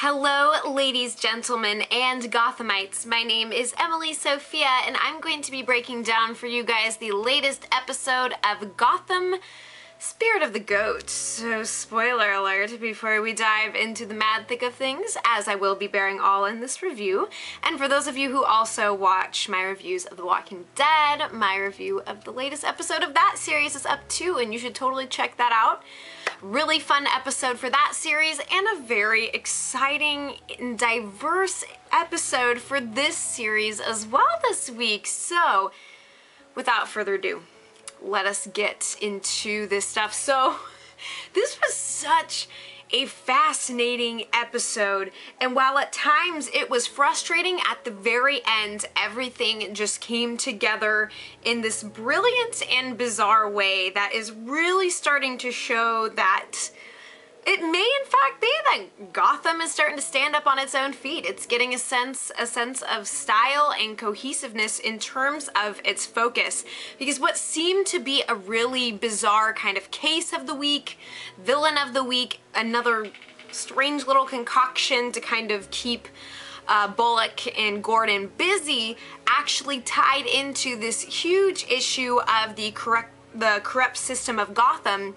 Hello, ladies, gentlemen, and Gothamites. My name is Emily Sophia, and I'm going to be breaking down for you guys the latest episode of Gotham Spirit of the Goat. So, spoiler alert before we dive into the mad thick of things, as I will be bearing all in this review. And for those of you who also watch my reviews of The Walking Dead, my review of the latest episode of that series is up too, and you should totally check that out. Really fun episode for that series, and a very exciting and diverse episode for this series as well this week. So, without further ado, let us get into this stuff. So, this was such a fascinating episode, and while at times it was frustrating, at the very end everything just came together in this brilliant and bizarre way that is really starting to show that it may in fact be that Gotham is starting to stand up on its own feet. It's getting a sense of style and cohesiveness in terms of its focus. Because what seemed to be a really bizarre kind of case of the week, villain of the week, another strange little concoction to kind of keep Bullock and Gordon busy, actually tied into this huge issue of the corrupt system of Gotham,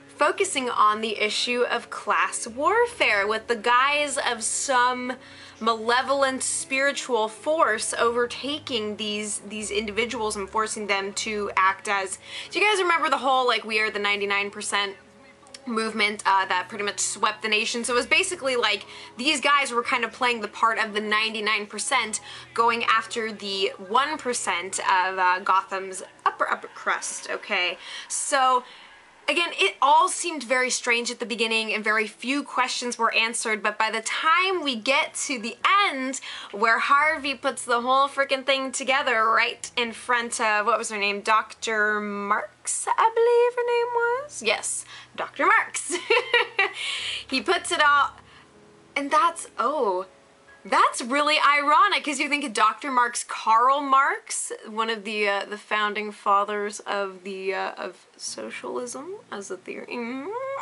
focusing on the issue of class warfare with the guise of some malevolent spiritual force overtaking these individuals and forcing them to act as... Do you guys remember the whole, like, we are the 99% movement that pretty much swept the nation? So it was basically like these guys were kind of playing the part of the 99%, going after the 1% of Gotham's upper crust, okay? So again, it all seemed very strange at the beginning and very few questions were answered, but by the time we get to the end where Harvey puts the whole freaking thing together right in front of, what was her name, Dr. Marks, I believe her name was? Yes, Dr. Marks. He puts it all, and that's really ironic, because you think of Dr. Marx, Karl Marx, one of the founding fathers of of socialism as a theory.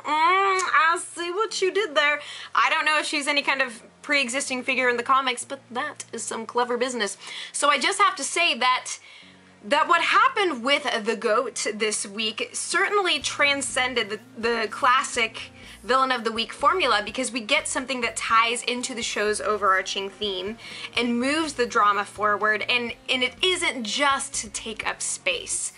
I see what you did there. I don't know if she's any kind of pre-existing figure in the comics, but that is some clever business. So I just have to say that what happened with the GOAT this week certainly transcended the classic villain of the week formula, because we get something that ties into the show's overarching theme and moves the drama forward, and it isn't just to take up space.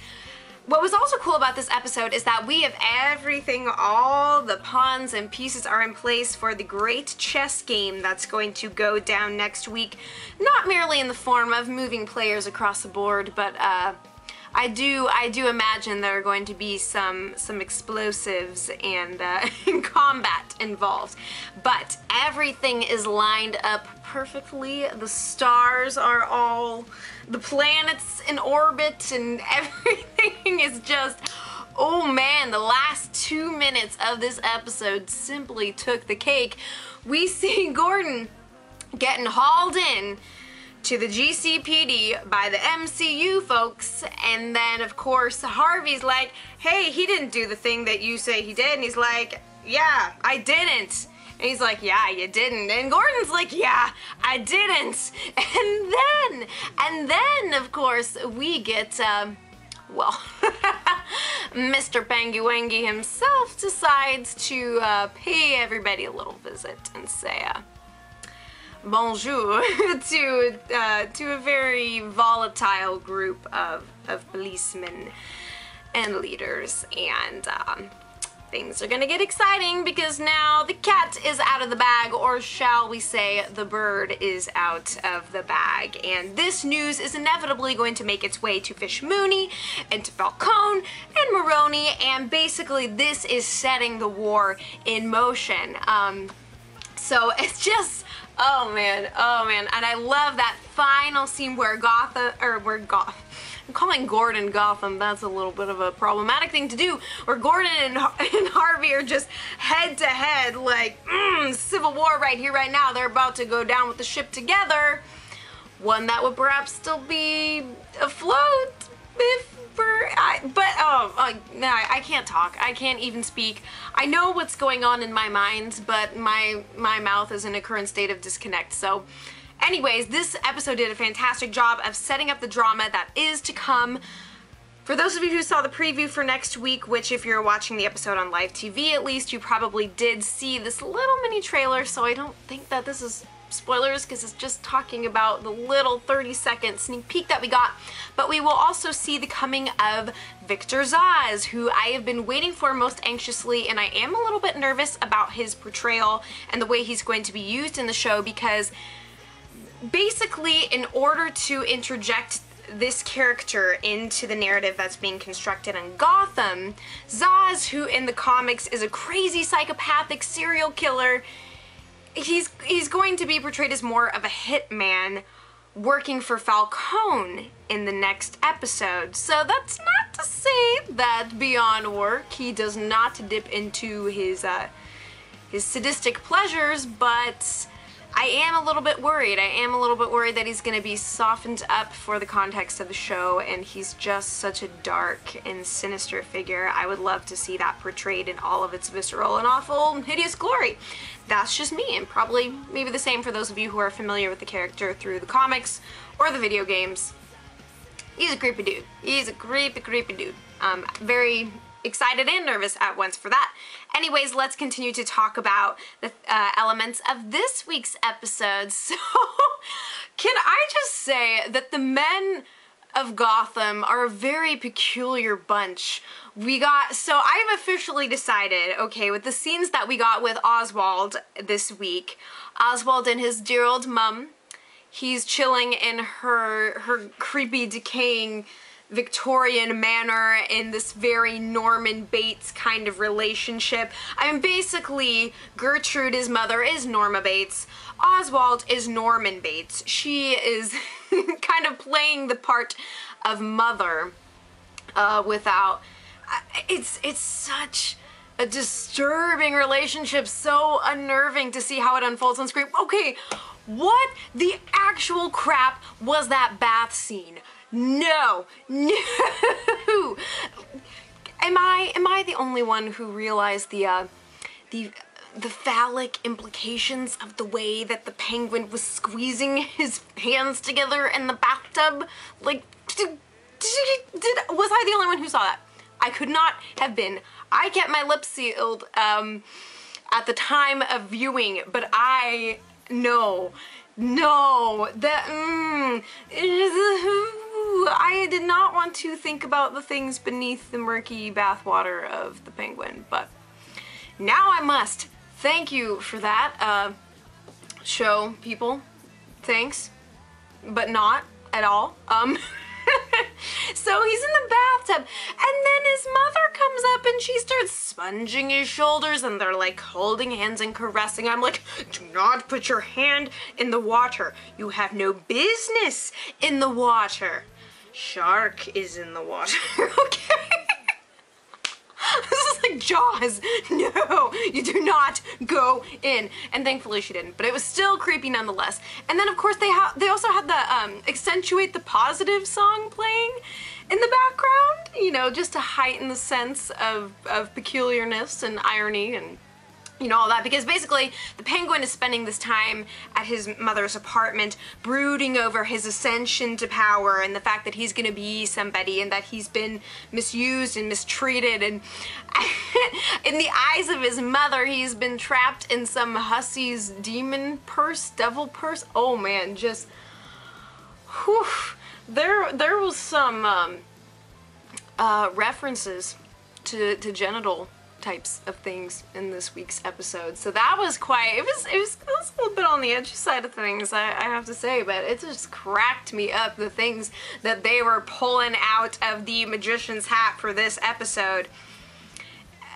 What was also cool about this episode is that we have everything, all the pawns and pieces are in place for the great chess game that's going to go down next week, not merely in the form of moving players across the board, but I do imagine there are going to be some explosives and combat involved. But everything is lined up perfectly. The stars are all, the planets in orbit, and everything is just, oh man, the last 2 minutes of this episode simply took the cake. We see Gordon getting hauled in to the GCPD by the MCU folks, and then of course Harvey's like, hey, he didn't do the thing that you say he did, and he's like, yeah, I didn't. And he's like, yeah, you didn't. And Gordon's like, yeah, I didn't. And then of course we get well, Mr. Pangy-Wangy himself decides to pay everybody a little visit and say bonjour to a very volatile group of policemen and leaders, and things are gonna get exciting because now the cat is out of the bag, or shall we say the bird is out of the bag, and this news is inevitably going to make its way to Fish Mooney and to Falcone and Maroney, and basically this is setting the war in motion. So it's just, oh man, and I love that final scene where I'm calling Gordon Gotham, that's a little bit of a problematic thing to do, where Gordon and Harvey are just head to head, like, civil war right here, right now. They're about to go down with the ship together. One that would perhaps still be afloat if no, I can't talk. I can't even speak. I know what's going on in my mind, but my mouth is in a current state of disconnect. So anyways, this episode did a fantastic job of setting up the drama that is to come. For those of you who saw the preview for next week, which if you're watching the episode on live TV at least, you probably did see this little mini trailer, so I don't think that this is spoilers because it's just talking about the little 30-second sneak peek that we got. But we will also see the coming of Victor Zsasz, who I have been waiting for most anxiously, and I am a little bit nervous about his portrayal and the way he's going to be used in the show, because basically in order to interject this character into the narrative that's being constructed in Gotham, Zsasz, who in the comics is a crazy psychopathic serial killer, he's going to be portrayed as more of a hitman working for Falcone in the next episode. So that's not to say that beyond work he does not dip into his sadistic pleasures, but I am a little bit worried. I am a little bit worried that he's going to be softened up for the context of the show, and he's just such a dark and sinister figure. I would love to see that portrayed in all of its visceral and awful, hideous glory. That's just me, and probably maybe the same for those of you who are familiar with the character through the comics or the video games. He's a creepy dude. He's a creepy, creepy dude. Very excited and nervous at once for that. Anyways, let's continue to talk about the elements of this week's episode. So, can I just say that the men of Gotham are a very peculiar bunch. So I've officially decided, okay, with the scenes that we got with Oswald this week, Oswald and his dear old mum, he's chilling in her creepy, decaying Victorian manor in this very Norman Bates kind of relationship. I mean, basically, Gertrude, his mother, is Norma Bates. Oswald is Norman Bates. She is kind of playing the part of mother without... It's such a disturbing relationship, so unnerving to see how it unfolds on screen. Okay, what the actual crap was that bath scene? No. Am I the only one who realized the phallic implications of the way that the Penguin was squeezing his hands together in the bathtub? Like, was I the only one who saw that? I could not have been. I kept my lips sealed at the time of viewing, but I I did not want to think about the things beneath the murky bathwater of the Penguin, but now I must. Thank you for that, show people. Thanks, but not at all. So he's in the bathtub, and then his mother comes up and she starts sponging his shoulders, and they're like holding hands and caressing. I'm like, do not put your hand in the water. You have no business in the water. Shark is in the water. Okay. This is like Jaws. No, you do not go in. And thankfully she didn't, but it was still creepy nonetheless. And then of course they also had the Accentuate the Positive song playing in the background, you know, just to heighten the sense of peculiarness and irony and, you know, all that, because basically the Penguin is spending this time at his mother's apartment brooding over his ascension to power and the fact that he's gonna be somebody and that he's been misused and mistreated, and in the eyes of his mother he's been trapped in some hussy's demon purse, devil purse. Oh man, just whew. There was some references to genital types of things in this week's episode, so that was quite, it was a little bit on the edgy side of things, I have to say, but it just cracked me up, the things that they were pulling out of the magician's hat for this episode.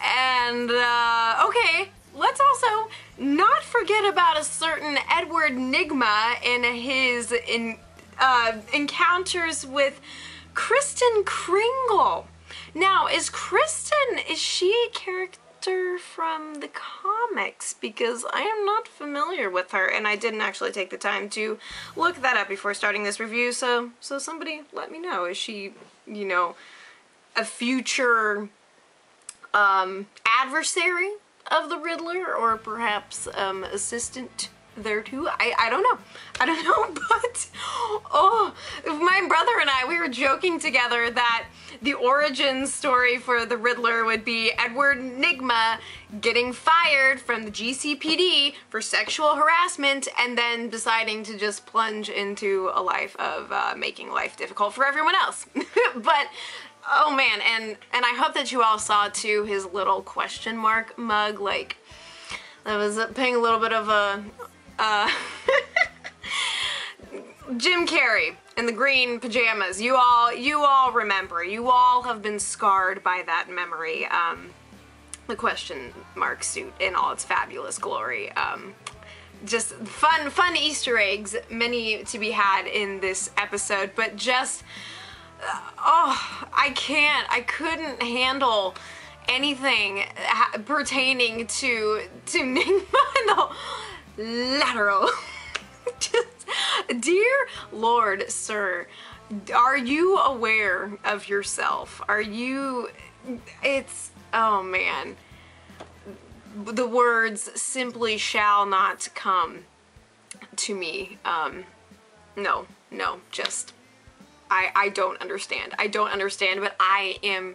And okay, let's also not forget about a certain Edward Nygma and his encounters with Kristen Kringle. Now, is she a character from the comics? Because I am not familiar with her, and I didn't actually take the time to look that up before starting this review, so somebody let me know. Is she, you know, a future adversary of the Riddler, or perhaps assistant thereto. I don't know. I don't know, but oh, my brother and I, we were joking together that the origin story for the Riddler would be Edward Nygma getting fired from the GCPD for sexual harassment and then deciding to just plunge into a life of making life difficult for everyone else. But oh man, and I hope that you all saw too his little question mark mug, like that was paying a little bit of a Jim Carrey in the green pajamas. You all remember. You all have been scarred by that memory. The question mark suit in all its fabulous glory. Just fun Easter eggs, many to be had in this episode, but just oh, I couldn't handle anything pertaining to Nygma and the lateral. Just, dear Lord, sir, are you aware of yourself? Are you, it's, oh man, the words simply shall not come to me. No, just, I don't understand. I don't understand, but I am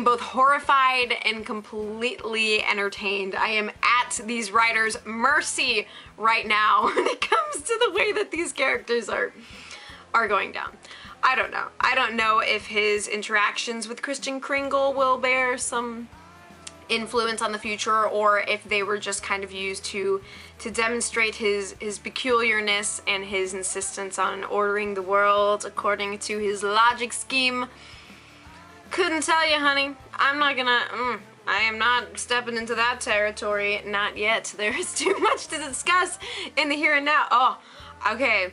both horrified and completely entertained. I am at these writers' mercy right now when it comes to the way that these characters are going down. I don't know. I don't know if his interactions with Kristen Kringle will bear some influence on the future, or if they were just kind of used to demonstrate his peculiarness and his insistence on ordering the world according to his logic scheme. Couldn't tell you, honey. I'm not gonna, I am not stepping into that territory, not yet. There is too much to discuss in the here and now. Oh, okay.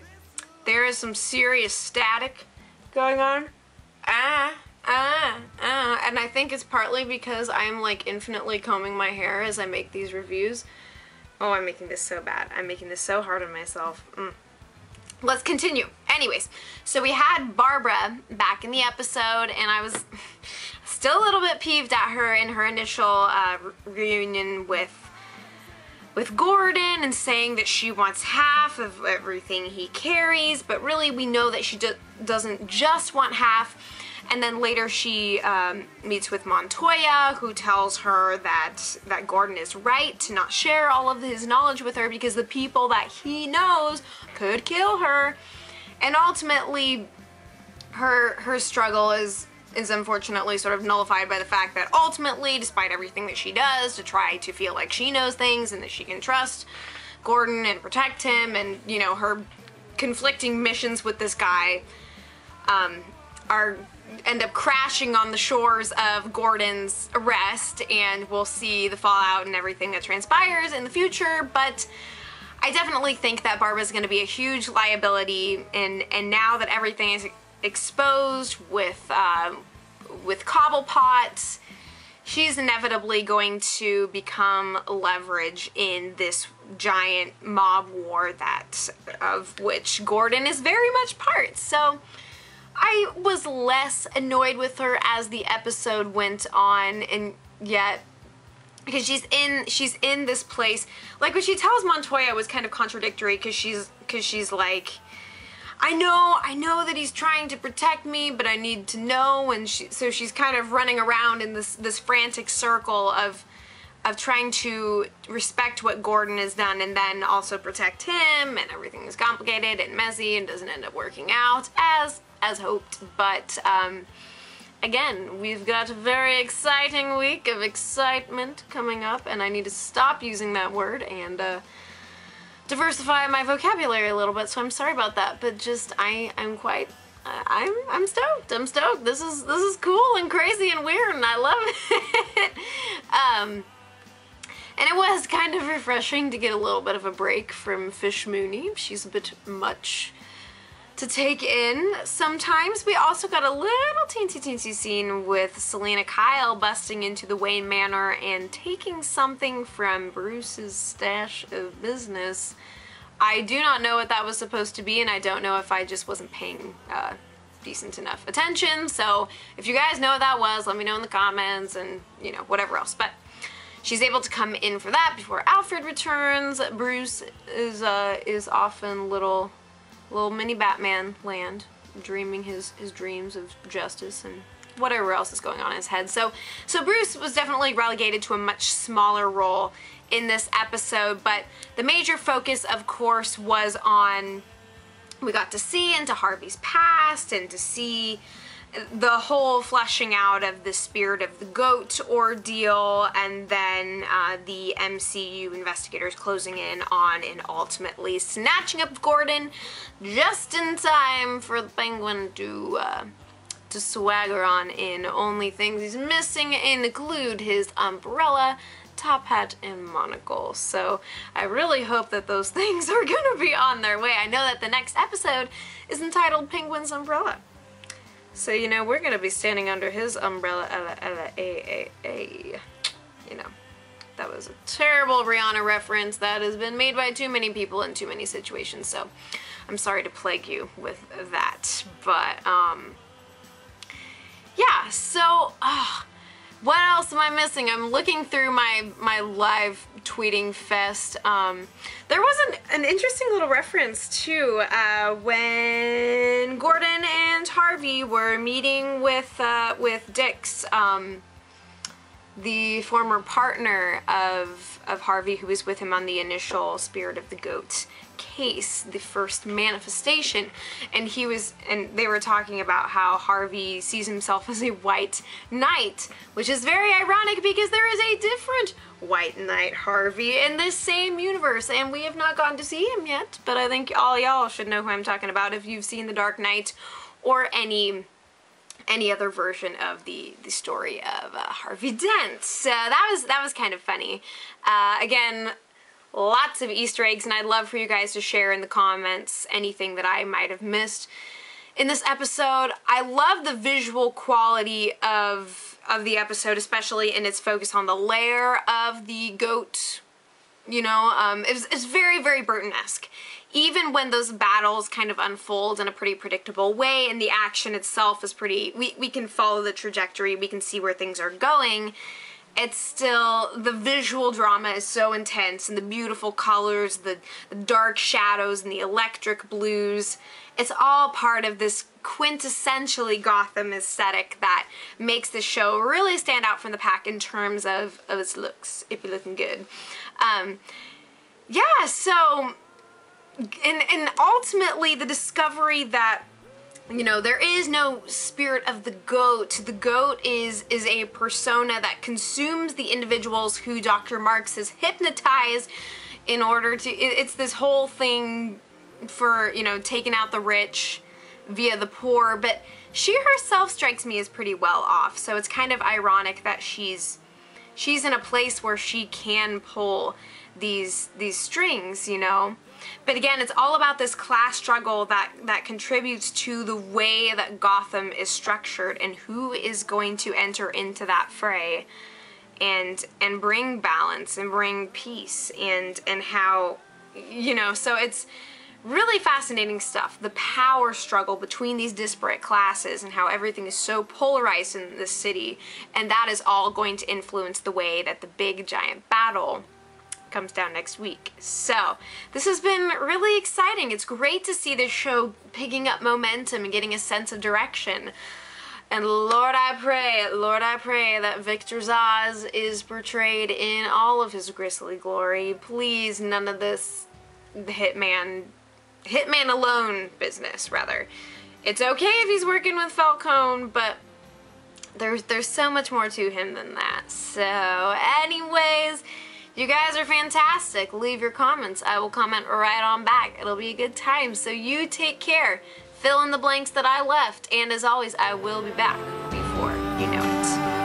There is some serious static going on. And I think it's partly because I'm like infinitely combing my hair as I make these reviews. Oh, I'm making this so bad. I'm making this so hard on myself. Let's continue. Anyways, so we had Barbara back in the episode, and I was still a little bit peeved at her in her initial reunion with Gordon, and saying that she wants half of everything he carries, but really we know that she doesn't just want half. And then later she meets with Montoya, who tells her that Gordon is right to not share all of his knowledge with her because the people that he knows could kill her. And ultimately, her struggle is unfortunately sort of nullified by the fact that ultimately, despite everything that she does to try to feel like she knows things and that she can trust Gordon and protect him, and, you know, her conflicting missions with this guy end up crashing on the shores of Gordon's arrest, and we'll see the fallout and everything that transpires in the future. But I definitely think that Barbara's going to be a huge liability, and now that everything is exposed with Cobblepot, she's inevitably going to become leverage in this giant mob war of which Gordon is very much part. So I was less annoyed with her as the episode went on, and yet, because she's in this place, like what she tells Montoya was kind of contradictory, because she's like, I know that he's trying to protect me, but I need to know, and so she's kind of running around in this frantic circle of trying to respect what Gordon has done and then also protect him, and everything is complicated and messy and doesn't end up working out as hoped. But again, we've got a very exciting week of excitement coming up, and I need to stop using that word and diversify my vocabulary a little bit, so I'm sorry about that, but just I'm stoked. I'm stoked. This is cool and crazy and weird, and I love it. And it was kind of refreshing to get a little bit of a break from Fish Mooney. She's a bit much to take in sometimes. We also got a little teensy scene with Selena Kyle busting into the Wayne Manor and taking something from Bruce's stash of business. I do not know what that was supposed to be, and I don't know if I just wasn't paying decent enough attention. So if you guys know what that was, let me know in the comments, and you know, whatever else. But she's able to come in for that before Alfred returns. Bruce is off in little mini Batman land, dreaming his dreams of justice and whatever else is going on in his head. So Bruce was definitely relegated to a much smaller role in this episode, but the major focus, of course, was on, we got to see into Harvey's past and to see the whole fleshing out of the spirit of the goat ordeal, and then the MCU investigators closing in on and ultimately snatching up Gordon just in time for the Penguin to swagger on in. Only things he's missing include his umbrella, top hat, and monocle. So I really hope that those things are gonna be on their way. I know that the next episode is entitled Penguin's Umbrella. So, you know, we're gonna be standing under his umbrella, You know, that was a terrible Rihanna reference that has been made by too many people in too many situations, so I'm sorry to plague you with that. But, yeah, so, what else am I missing? I'm looking through my live tweeting fest. There was an interesting little reference too when Gordon and Harvey were meeting with Dix, the former partner of Harvey, who was with him on the initial Spirit of the Goat case, the first manifestation, and they were talking about how Harvey sees himself as a white knight, which is very ironic because there is a different white knight Harvey in this same universe, and we have not gotten to see him yet, but I think all y'all should know who I'm talking about if you've seen The Dark Knight or any other version of the story of Harvey Dent. So that was kind of funny. Again, lots of Easter eggs, and I'd love for you guys to share in the comments anything that I might have missed in this episode. I love the visual quality of the episode, especially in its focus on the lair of the goat. You know, it's very, very Burton-esque. Even when those battles kind of unfold in a pretty predictable way and the action itself is pretty, we can follow the trajectory, we can see where things are going, it's still, the visual drama is so intense, and the beautiful colors, the dark shadows and the electric blues, it's all part of this quintessentially Gotham aesthetic that makes the show really stand out from the pack in terms of its looks, if you're looking good. Yeah, so, and ultimately the discovery that, you know, there is no spirit of the goat. The goat is a persona that consumes the individuals who Dr. Marks has hypnotized in order to, it's this whole thing for, you know, taking out the rich via the poor, but she herself strikes me as pretty well off, so it's kind of ironic that she's in a place where she can pull these strings, you know. But again, it's all about this class struggle that contributes to the way that Gotham is structured and who is going to enter into that fray and bring balance and bring peace and how, you know, so it's really fascinating stuff. The power struggle between these disparate classes and how everything is so polarized in this city, and that is all going to influence the way that the big giant battle comes down next week. So this has been really exciting. It's great to see this show picking up momentum and getting a sense of direction. And Lord, I pray that Victor Zsasz is portrayed in all of his grisly glory. Please, none of this hitman alone business, rather. It's okay if he's working with Falcone, but there's so much more to him than that. So anyways, you guys are fantastic. Leave your comments. I will comment right on back. It'll be a good time. So you take care. Fill in the blanks that I left. And as always, I will be back before you know it.